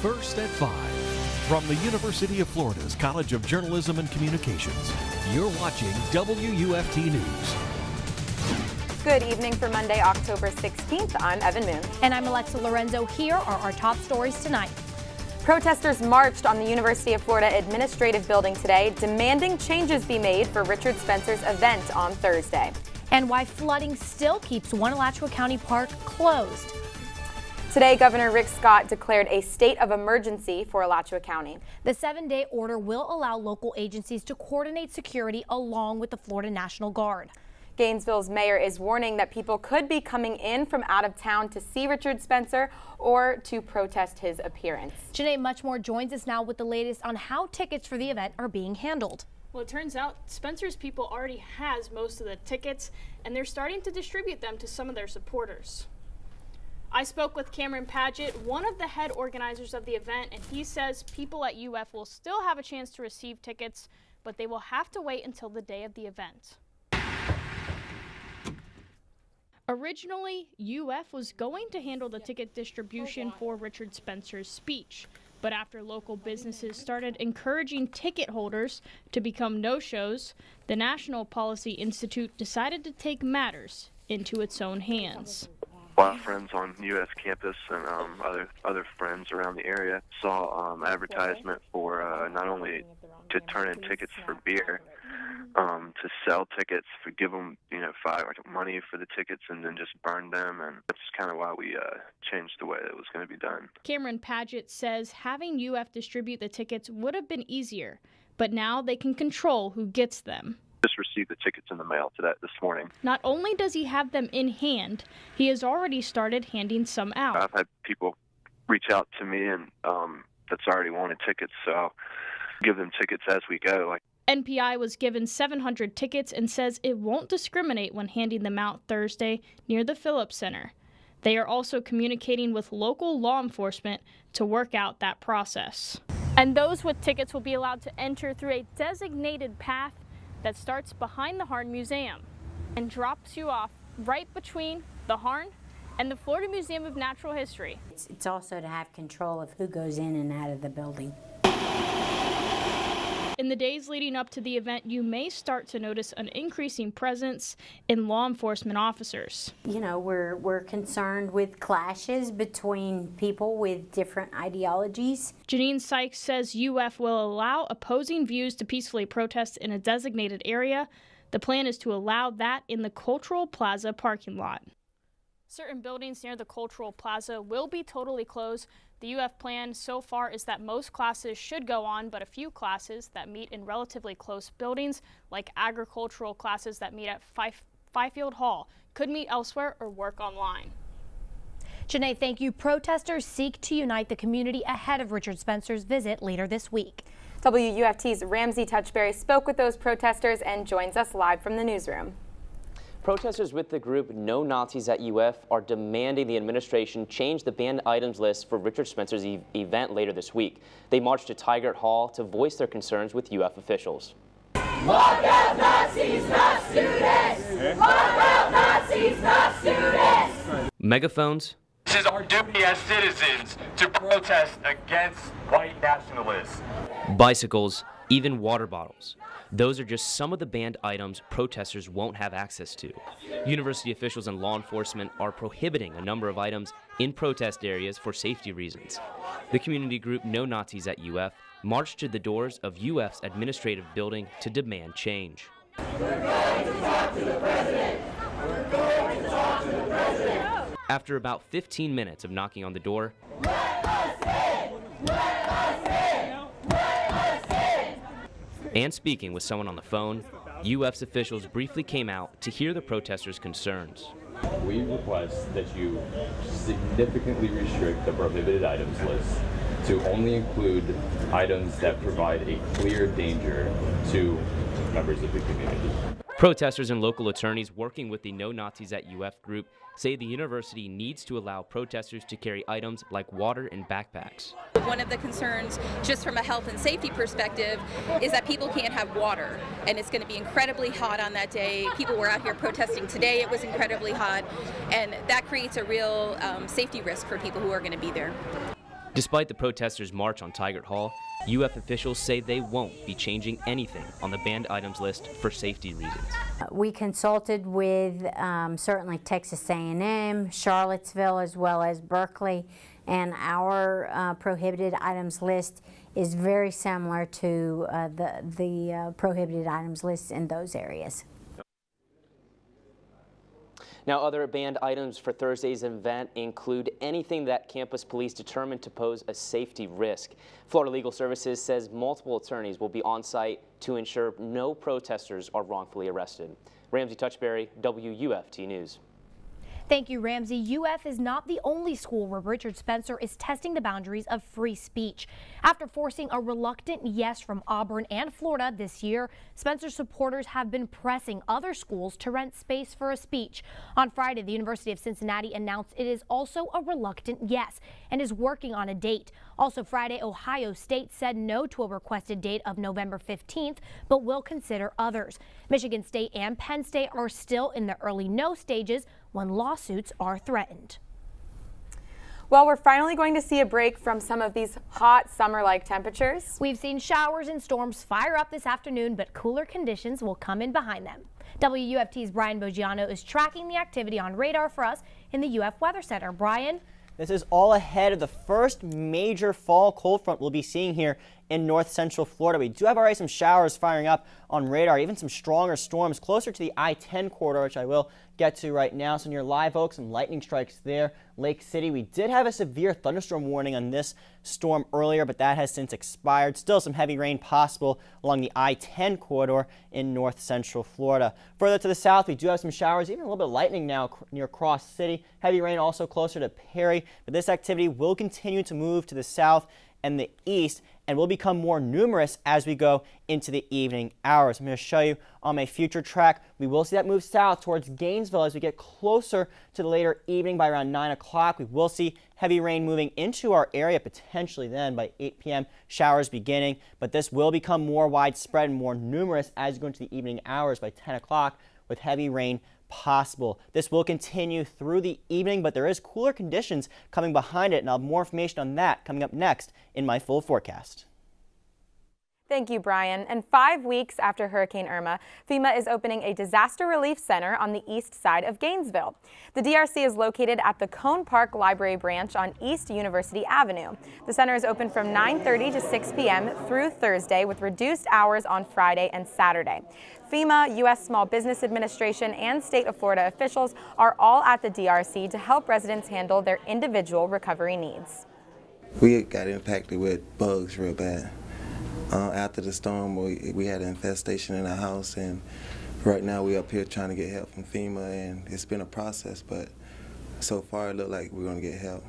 First at 5. From the University of Florida's College of Journalism and Communications, you're watching WUFT News. Good evening for Monday, October 16th. I'm Evan Moon. And I'm Alexa Lorenzo. Here are our top stories tonight. Protesters marched on the University of Florida Administrative Building today, demanding changes be made for Richard Spencer's event on Thursday. And why flooding still keeps one Alachua County park closed. Today, Governor Rick Scott declared a state of emergency for Alachua County. The 7-day order will allow local agencies to coordinate security along with the Florida National Guard. Gainesville's mayor is warning that people could be coming in from out of town to see Richard Spencer or to protest his appearance. Janae Muchmore joins us now with the latest on how tickets for the event are being handled. Well, it turns out Spencer's people already has most of the tickets, and they're starting to distribute them to some of their supporters. I spoke with Cameron Paget, one of the head organizers of the event, and he says people at UF will still have a chance to receive tickets, but they will have to wait until the day of the event. Originally, UF was going to handle the ticket distribution for Richard Spencer's speech, but after local businesses started encouraging ticket holders to become no-shows, the National Policy Institute decided to take matters into its own hands. A lot of friends on UF campus and other friends around the area saw advertisement for not only to turn in tickets for beer, to sell tickets, for give them money for the tickets and then just burn them, and that's kind of why we changed the way it was going to be done. Cameron Paget says having UF distribute the tickets would have been easier, but now they can control who gets them. Just received the tickets in the mail this morning. Not only does he have them in hand, he has already started handing some out. I've had people reach out to me and that's already wanted tickets, so I'll give them tickets as we go. NPI was given 700 tickets and says it won't discriminate when handing them out Thursday near the Phillips Center. They are also communicating with local law enforcement to work out that process. And those with tickets will be allowed to enter through a designated path that starts behind the Harn Museum and drops you off right between the Harn and the Florida Museum of Natural History. It's also to have control of who goes in and out of the building. In the days leading up to the event, you may start to notice an increasing presence in law enforcement officers. You know, we're concerned with clashes between people with different ideologies. Janine Sykes says UF will allow opposing views to peacefully protest in a designated area. The plan is to allow that in the Cultural Plaza parking lot. Certain buildings near the Cultural Plaza will be totally closed. The UF plan so far is that most classes should go on, but a few classes that meet in relatively close buildings, like agricultural classes that meet at Fifield Hall, could meet elsewhere or work online. Janae, thank you. Protesters seek to unite the community ahead of Richard Spencer's visit later this week. WUFT's Ramsey Touchberry spoke with those protesters and joins us live from the newsroom. Protesters with the group No Nazis at UF are demanding the administration change the banned items list for Richard Spencer's event later this week. They marched to Tigert Hall to voice their concerns with UF officials. Lock out Nazis, not students! Lock out Nazis, not students! Megaphones. This is our duty as citizens to protest against white nationalists. Bicycles, even water bottles. Those are just some of the banned items protesters won't have access to. University officials and law enforcement are prohibiting a number of items in protest areas for safety reasons. The community group No Nazis at UF marched to the doors of UF's administrative building to demand change. We're going to talk to the president! We're going to talk to the president! After about 15 minutes of knocking on the door, Let us in! Let us in! Let us in! and speaking with someone on the phone, UF's officials briefly came out to hear the protesters' concerns. We request that you significantly restrict the prohibited items list to only include items that provide a clear danger to members of the community. Protesters and local attorneys working with the No Nazis at UF group say the university needs to allow protesters to carry items like water in backpacks. One of the concerns, just from a health and safety perspective, is that people can't have water, and it's going to be incredibly hot on that day. People were out here protesting today. It was incredibly hot, and that creates a real safety risk for people who are going to be there. Despite the protesters' march on Tigert Hall, UF officials say they won't be changing anything on the banned items list for safety reasons. We consulted with certainly Texas A&M, Charlottesville, as well as Berkeley, and our prohibited items list is very similar to the prohibited items list in those areas. Now, other banned items for Thursday's event include anything that campus police determined to pose a safety risk. Florida Legal Services says multiple attorneys will be on site to ensure no protesters are wrongfully arrested. Ramsey Touchberry, WUFT News. Thank you, Ramsey. UF is not the only school where Richard Spencer is testing the boundaries of free speech. After forcing a reluctant yes from Auburn and Florida this year, Spencer's supporters have been pressing other schools to rent space for a speech. On Friday, the University of Cincinnati announced it is also a reluctant yes and is working on a date. Also Friday, Ohio State said no to a requested date of November 15th, but will consider others. Michigan State and Penn State are still in the early no stages when lawsuits are threatened. Well, we're finally going to see a break from some of these hot summer-like temperatures. We've seen showers and storms fire up this afternoon, but cooler conditions will come in behind them. WUFT's Brian Boggiano is tracking the activity on radar for us in the UF Weather Center. Brian? This is all ahead of the first major fall cold front we'll be seeing here in north central Florida. We do have already some showers firing up on radar, even some stronger storms closer to the I-10 corridor, which I will get to right now. So near Live Oak, some lightning strikes there. Lake City, we did have a severe thunderstorm warning on this storm earlier, but that has since expired. Still some heavy rain possible along the I-10 corridor in north central Florida. Further to the south, we do have some showers, even a little bit of lightning now near Cross City. Heavy rain also closer to Perry, but this activity will continue to move to the south and the east and will become more numerous as we go into the evening hours. I'm going to show you on my future track. We will see that move south towards Gainesville as we get closer to the later evening by around 9 o'clock. We will see heavy rain moving into our area potentially then by 8 p.m. showers beginning, but this will become more widespread and more numerous as you go into the evening hours by 10 o'clock with heavy rain possible. This will continue through the evening, but there is cooler conditions coming behind it, and I'll have more information on that coming up next in my full forecast. Thank you, Brian. And 5 weeks after Hurricane Irma, FEMA is opening a disaster relief center on the east side of Gainesville. The DRC is located at the Cone Park Library branch on East University Avenue. The center is open from 9:30 to 6 p.m. through Thursday with reduced hours on Friday and Saturday. FEMA, U.S. Small Business Administration, and State of Florida officials are all at the DRC to help residents handle their individual recovery needs. We got impacted with bugs real bad. After the storm, we had an infestation in our house, and right now we're up here trying to get help from FEMA, and it's been a process, but so far it looks like we're going to get help.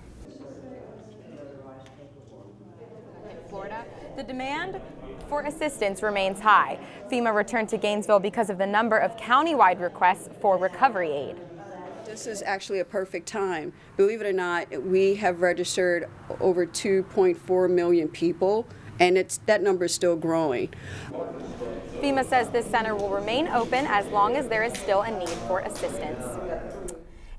In Florida, the demand for assistance remains high. FEMA returned to Gainesville because of the number of countywide requests for recovery aid. This is actually a perfect time. Believe it or not, we have registered over 2.4 million people, and that number is still growing. FEMA says this center will remain open as long as there is still a need for assistance.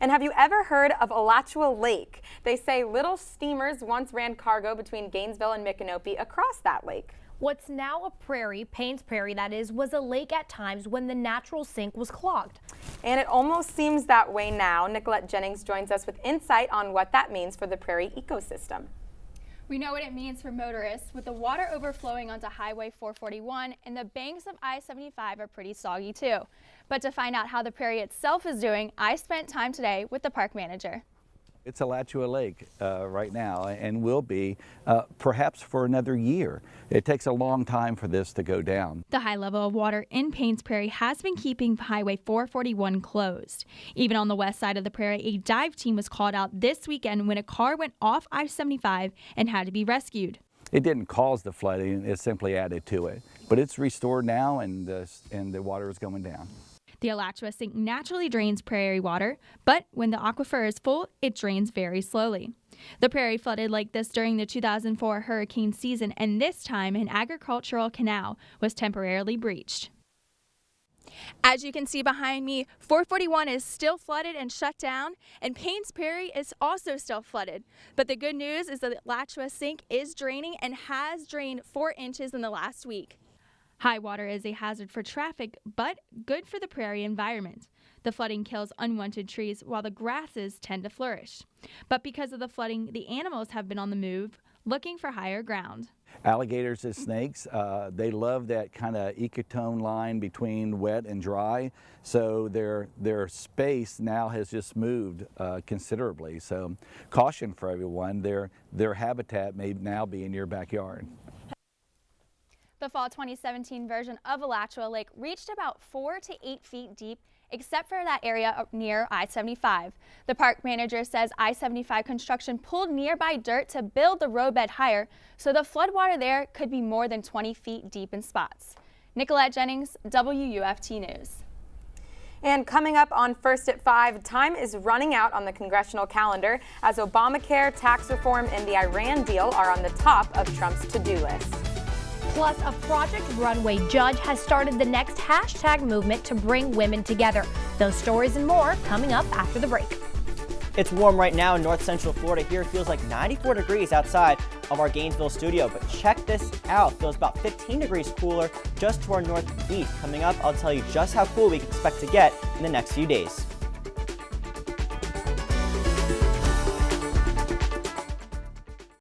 And have you ever heard of Alachua Lake? They say little steamers once ran cargo between Gainesville and Micanopy across that lake. What's now a prairie, Payne's Prairie that is, was a lake at times when the natural sink was clogged. And it almost seems that way now. Nicolette Jennings joins us with insight on what that means for the prairie ecosystem. We know what it means for motorists, with the water overflowing onto Highway 441, and the banks of I-75 are pretty soggy too. But to find out how the prairie itself is doing, I spent time today with the park manager. It's Alachua Lake right now, and will be perhaps for another year. It takes a long time for this to go down. The high level of water in Payne's Prairie has been keeping Highway 441 closed. Even on the west side of the prairie, a dive team was called out this weekend when a car went off I-75 and had to be rescued. It didn't cause the flooding, it simply added to it. But it's restored now, and the water is going down. The Alachua Sink naturally drains prairie water, but when the aquifer is full, it drains very slowly. The prairie flooded like this during the 2004 hurricane season, and this time an agricultural canal was temporarily breached. As you can see behind me, 441 is still flooded and shut down, and Paynes Prairie is also still flooded. But the good news is that the Alachua Sink is draining and has drained 4 inches in the last week. High water is a hazard for traffic, but good for the prairie environment. The flooding kills unwanted trees while the grasses tend to flourish. But because of the flooding, the animals have been on the move, looking for higher ground. Alligators and snakes, they love that kind of ecotone line between wet and dry, so their space now has just moved considerably. So caution for everyone, their habitat may now be in your backyard. The fall 2017 version of Alachua Lake reached about 4 to 8 feet deep, except for that area near I-75. The park manager says I-75 construction pulled nearby dirt to build the roadbed higher, so the floodwater there could be more than 20 feet deep in spots. Nicolette Jennings, WUFT News. And coming up on First at 5, time is running out on the congressional calendar as Obamacare, tax reform, and the Iran deal are on the top of Trump's to-do list. Plus, a Project Runway judge has started the next hashtag movement to bring women together. Those stories and more coming up after the break. It's warm right now in north central Florida. Here it feels like 94 degrees outside of our Gainesville studio. But check this out. It feels about 15 degrees cooler just to our northeast. Coming up, I'll tell you just how cool we can expect to get in the next few days.